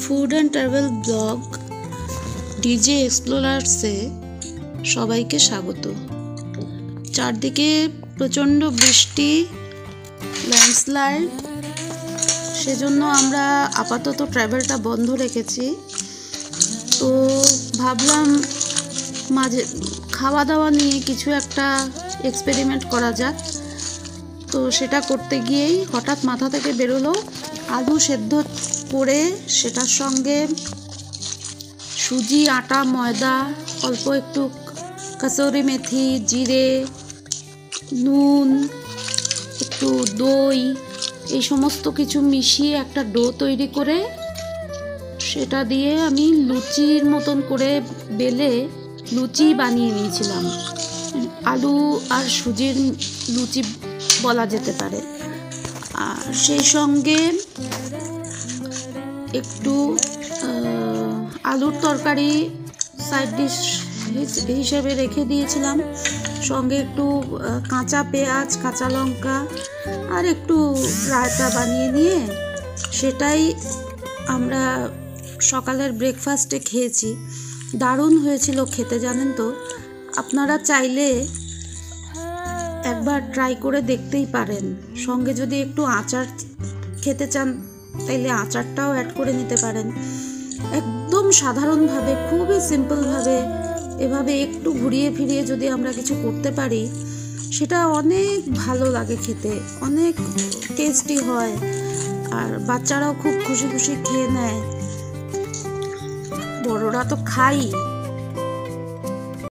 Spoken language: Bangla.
Food and travel blog DJ এক্সপ্লোরার্সে সবাইকে স্বাগত। চারদিকে প্রচণ্ড বৃষ্টি, ল্যান্ডস্লাইড, সেজন্য আমরা আপাতত ট্রাভেলটা বন্ধ রেখেছি। তো ভাবলাম মাঝে খাওয়া দাওয়া নিয়ে কিছু একটা এক্সপেরিমেন্ট করা যাক। তো সেটা করতে গিয়েই হঠাৎ মাথা থেকে বেরোলো আলু সেদ্ধ করে সেটার সঙ্গে সুজি, আটা, ময়দা, অল্প একটু কাসুরি মেথি, জিরে, নুন, একটু দই, এই সমস্ত কিছু মিশিয়ে একটা ডো তৈরি করে সেটা দিয়ে আমি লুচির মতন করে বেলে লুচি বানিয়ে নিয়েছিলাম। আলু আর সুজির লুচি বলা যেতে পারে। আর সেই সঙ্গে একটু আলুর তরকারি সাইড ডিশ হিসেবে রেখে দিয়েছিলাম, সঙ্গে একটু কাঁচা পেঁয়াজ, কাঁচা লঙ্কা আর একটু রায়তা বানিয়ে নিয়ে সেটাই আমরা সকালের ব্রেকফাস্টে খেয়েছি। দারুণ হয়েছিল খেতে, জানেন তো। আপনারা চাইলে একবার ট্রাই করে দেখতেই পারেন। সঙ্গে যদি একটু আচার খেতে চান তাইলে আচারটাও অ্যাড করে নিতে পারেন। একদম সাধারণভাবে, খুবই সিম্পলভাবে এভাবে একটু ঘুরিয়ে ফিরিয়ে যদি আমরা কিছু করতে পারি, সেটা অনেক ভালো লাগে খেতে, অনেক টেস্টি হয়। আর বাচ্চারাও খুব খুশি খুশি খেয়ে নেয়, বড়রা তো খাই।